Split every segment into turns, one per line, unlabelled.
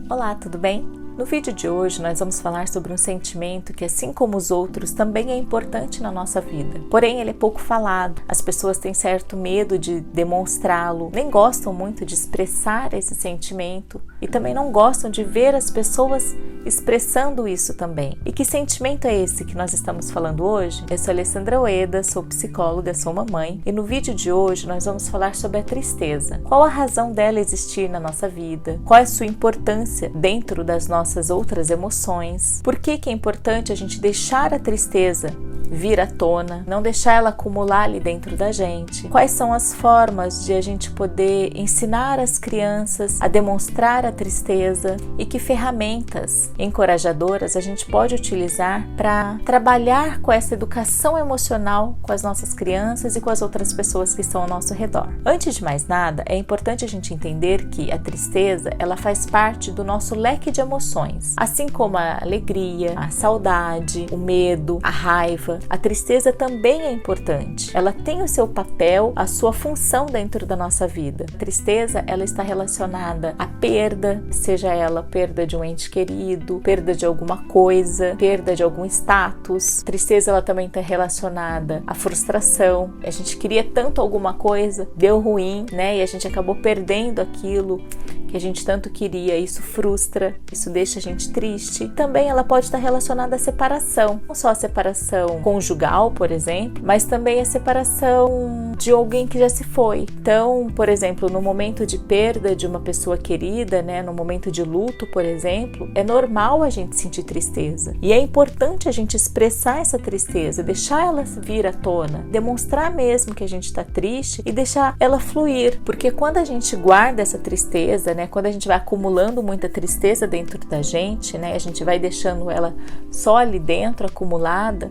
Olá, tudo bem? No vídeo de hoje nós vamos falar sobre um sentimento que, assim como os outros, também é importante na nossa vida. Porém, ele é pouco falado, as pessoas têm certo medo de demonstrá-lo, nem gostam muito de expressar esse sentimento e também não gostam de ver as pessoas expressando isso também. E que sentimento é esse que nós estamos falando hoje? Eu sou Alessandra Ueda, sou psicóloga, sou mamãe e no vídeo de hoje nós vamos falar sobre a tristeza. Qual a razão dela existir na nossa vida? Qual é a sua importância dentro das nossas outras emoções? Por que é importante a gente deixar a tristeza vir à tona, não deixar ela acumular ali dentro da gente? Quais são as formas de a gente poder ensinar as crianças a demonstrar a tristeza e que ferramentas encorajadoras a gente pode utilizar para trabalhar com essa educação emocional com as nossas crianças e com as outras pessoas que estão ao nosso redor? Antes de mais nada, é importante a gente entender que a tristeza, ela faz parte do nosso leque de emoções, assim como a alegria, a saudade, o medo, a raiva. A tristeza também é importante. Ela tem o seu papel, a sua função dentro da nossa vida. A tristeza, ela está relacionada à perda, seja ela perda de um ente querido, perda de alguma coisa, perda de algum status. A tristeza, ela também está relacionada à frustração. A gente queria tanto alguma coisa, deu ruim, né? E a gente acabou perdendo aquilo que a gente tanto queria. Isso frustra, isso deixa a gente triste. Também ela pode estar relacionada à separação, não só a separação conjugal, por exemplo, mas também a separação de alguém que já se foi. Então, por exemplo, no momento de perda de uma pessoa querida, né, no momento de luto, por exemplo, é normal a gente sentir tristeza. E é importante a gente expressar essa tristeza, deixar ela vir à tona, demonstrar mesmo que a gente está triste e deixar ela fluir, porque quando a gente guarda essa tristeza, né, quando a gente vai acumulando muita tristeza dentro da gente, né, a gente vai deixando ela só ali dentro, acumulada,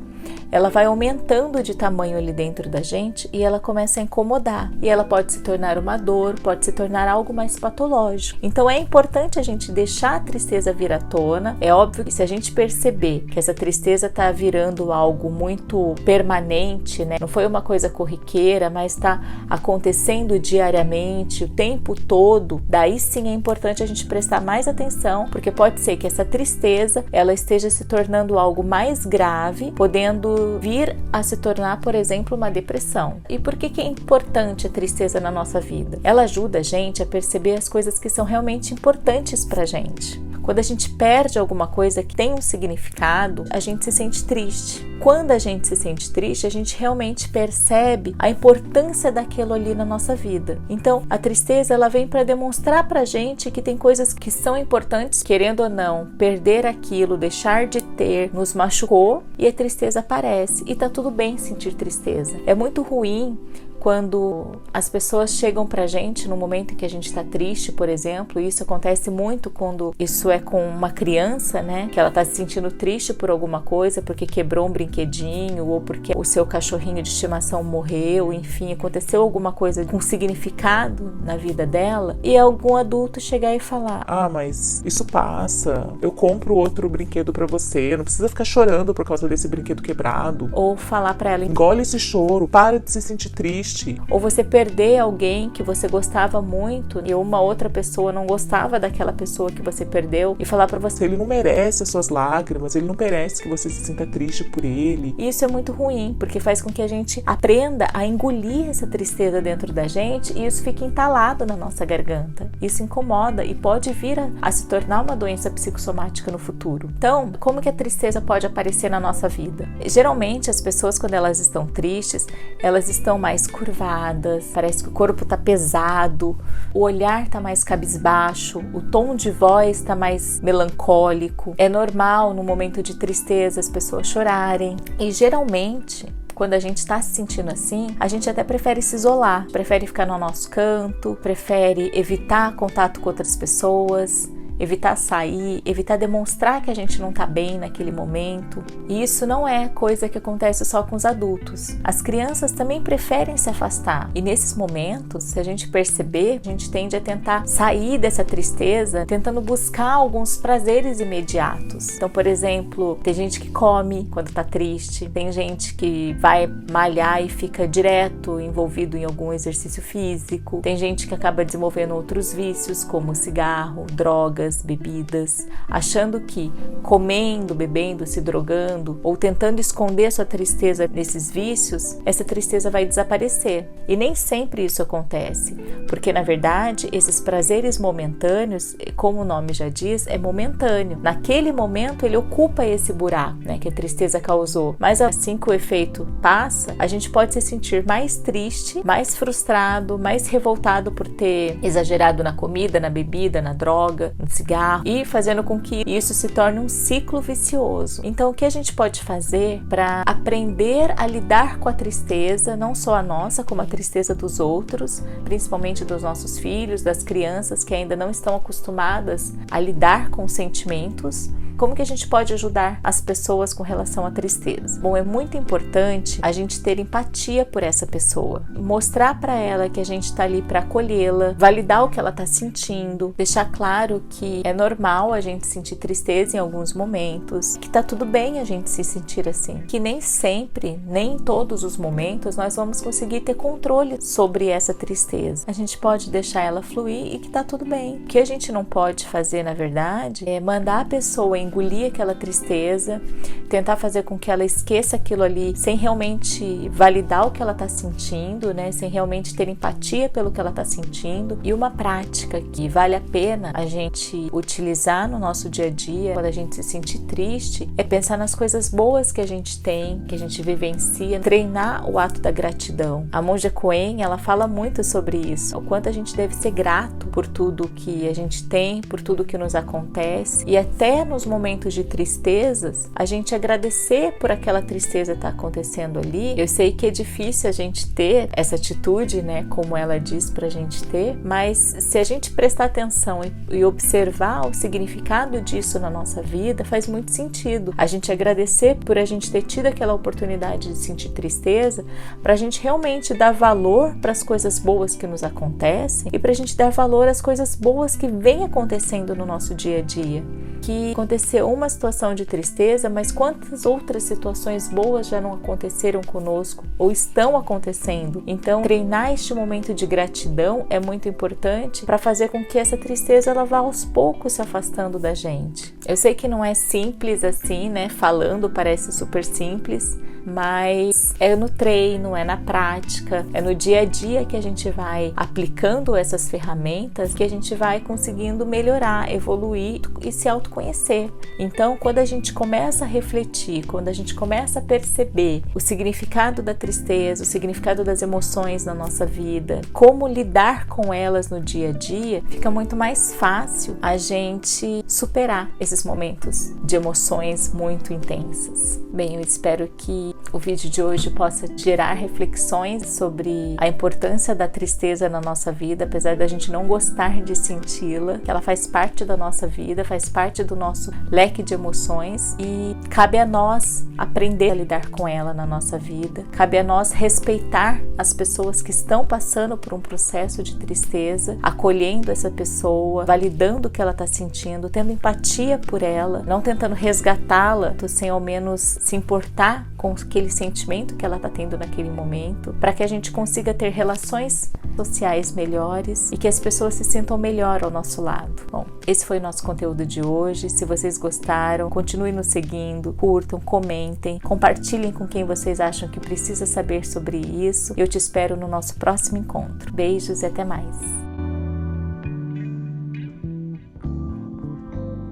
ela vai aumentando de tamanho ali dentro da gente e ela começa a incomodar. E ela pode se tornar uma dor, pode se tornar algo mais patológico. Então é importante a gente deixar a tristeza vir à tona. É óbvio que se a gente perceber que essa tristeza está virando algo muito permanente, né? Não foi uma coisa corriqueira, mas está acontecendo diariamente, o tempo todo, daí sim é importante a gente prestar mais atenção, porque pode ser que essa tristeza ela esteja se tornando algo mais grave, podendo vir a se tornar, por exemplo, uma depressão. E por que é importante a tristeza na nossa vida? Ela ajuda a gente a perceber as coisas que são realmente importantes pra gente. Quando a gente perde alguma coisa que tem um significado, a gente se sente triste. Quando a gente se sente triste, a gente realmente percebe a importância daquilo ali na nossa vida. Então, a tristeza ela vem para demonstrar pra gente que tem coisas que são importantes, querendo ou não, perder aquilo, deixar de ter, nos machucou e a tristeza aparece. E tá tudo bem sentir tristeza. É muito ruim quando as pessoas chegam pra gente no momento em que a gente tá triste, por exemplo. Isso acontece muito quando isso é com uma criança, né? Que ela tá se sentindo triste por alguma coisa, porque quebrou um brinquedinho, ou porque o seu cachorrinho de estimação morreu, enfim, aconteceu alguma coisa com significado na vida dela, e algum adulto chegar e falar:
ah, mas isso passa, eu compro outro brinquedo pra você, não precisa ficar chorando por causa desse brinquedo quebrado.
Ou falar pra ela:
engole esse choro, para de se sentir triste.
Ou você perder alguém que você gostava muito e uma outra pessoa não gostava daquela pessoa que você perdeu e falar pra você:
ele não merece as suas lágrimas, ele não merece que você se sinta triste por ele.
Isso é muito ruim, porque faz com que a gente aprenda a engolir essa tristeza dentro da gente e isso fica entalado na nossa garganta. Isso incomoda e pode vir a se tornar uma doença psicossomática no futuro. Então, como que a tristeza pode aparecer na nossa vida? Geralmente, as pessoas, quando elas estão tristes, elas estão mais curvadas, parece que o corpo tá pesado, o olhar tá mais cabisbaixo, o tom de voz tá mais melancólico. É normal no momento de tristeza as pessoas chorarem e geralmente quando a gente está se sentindo assim, a gente até prefere se isolar, prefere ficar no nosso canto, prefere evitar contato com outras pessoas, evitar sair, evitar demonstrar que a gente não tá bem naquele momento. E isso não é coisa que acontece só com os adultos. As crianças também preferem se afastar. E nesses momentos, se a gente perceber, a gente tende a tentar sair dessa tristeza, tentando buscar alguns prazeres imediatos. Então, por exemplo, tem gente que come quando tá triste, tem gente que vai malhar e fica direto envolvido em algum exercício físico, tem gente que acaba desenvolvendo outros vícios, como cigarro, drogas, drogas, bebidas, achando que comendo, bebendo, se drogando ou tentando esconder sua tristeza nesses vícios, essa tristeza vai desaparecer. E nem sempre isso acontece, porque na verdade esses prazeres momentâneos, como o nome já diz, é momentâneo. Naquele momento ele ocupa esse buraco, né, que a tristeza causou. Mas assim que o efeito passa, a gente pode se sentir mais triste, mais frustrado, mais revoltado por ter exagerado na comida, na bebida, na droga, no cigarro, e fazendo com que isso se torne um ciclo vicioso. Então, o que a gente pode fazer para aprender a lidar com a tristeza, não só a nossa, como a tristeza dos outros, principalmente dos nossos filhos, das crianças que ainda não estão acostumadas a lidar com sentimentos? Como que a gente pode ajudar as pessoas com relação à tristeza? Bom, é muito importante a gente ter empatia por essa pessoa, mostrar para ela que a gente está ali para acolhê-la, validar o que ela está sentindo, deixar claro que é normal a gente sentir tristeza em alguns momentos, que tá tudo bem a gente se sentir assim, que nem sempre, nem em todos os momentos nós vamos conseguir ter controle sobre essa tristeza. A gente pode deixar ela fluir e que tá tudo bem. O que a gente não pode fazer, na verdade, é mandar a pessoa engolir aquela tristeza, tentar fazer com que ela esqueça aquilo ali sem realmente validar o que ela está sentindo, né? Sem realmente ter empatia pelo que ela está sentindo. E uma prática que vale a pena a gente utilizar no nosso dia a dia, quando a gente se sentir triste, é pensar nas coisas boas que a gente tem, que a gente vivencia, treinar o ato da gratidão. A monja Coen, ela fala muito sobre isso, o quanto a gente deve ser grato por tudo que a gente tem, por tudo que nos acontece, e até nos momentos de tristezas, a gente agradecer por aquela tristeza estar acontecendo ali. Eu sei que é difícil a gente ter essa atitude, né, como ela diz pra gente ter, mas se a gente prestar atenção e observar o significado disso na nossa vida, faz muito sentido. A gente agradecer por a gente ter tido aquela oportunidade de sentir tristeza, pra gente realmente dar valor para as coisas boas que nos acontecem e pra gente dar valor às coisas boas que vêm acontecendo no nosso dia a dia. Que aconteceu uma situação de tristeza, mas quantas outras situações boas já não aconteceram conosco ou estão acontecendo? Então, treinar este momento de gratidão é muito importante para fazer com que essa tristeza ela vá aos poucos se afastando da gente. Eu sei que não é simples assim, né? Falando parece super simples, mas é no treino, é na prática, é no dia a dia que a gente vai aplicando essas ferramentas que a gente vai conseguindo melhorar, evoluir e se autoconhecer. Então, quando a gente começa a refletir, quando a gente começa a perceber o significado da tristeza, o significado das emoções na nossa vida, como lidar com elas no dia a dia, fica muito mais fácil a gente superar esses momentos de emoções muito intensas. Bem, eu espero que o vídeo de hoje possa gerar reflexões sobre a importância da tristeza na nossa vida, apesar da gente não gostar de senti-la, que ela faz parte da nossa vida, faz parte do nosso leque de emoções e cabe a nós aprender a lidar com ela na nossa vida. Cabe a nós respeitar as pessoas que estão passando por um processo de tristeza, acolhendo essa pessoa, validando o que ela está sentindo, tendo empatia por ela, não tentando resgatá-la, sem ao menos se importar com aquele sentimento que ela está tendo naquele momento, para que a gente consiga ter relações sociais melhores e que as pessoas se sintam melhor ao nosso lado. Bom, esse foi o nosso conteúdo de hoje. Se vocês gostaram, continuem nos seguindo, curtam, comentem, compartilhem com quem vocês acham que precisa saber sobre isso. Eu te espero no nosso próximo encontro. Beijos e até mais!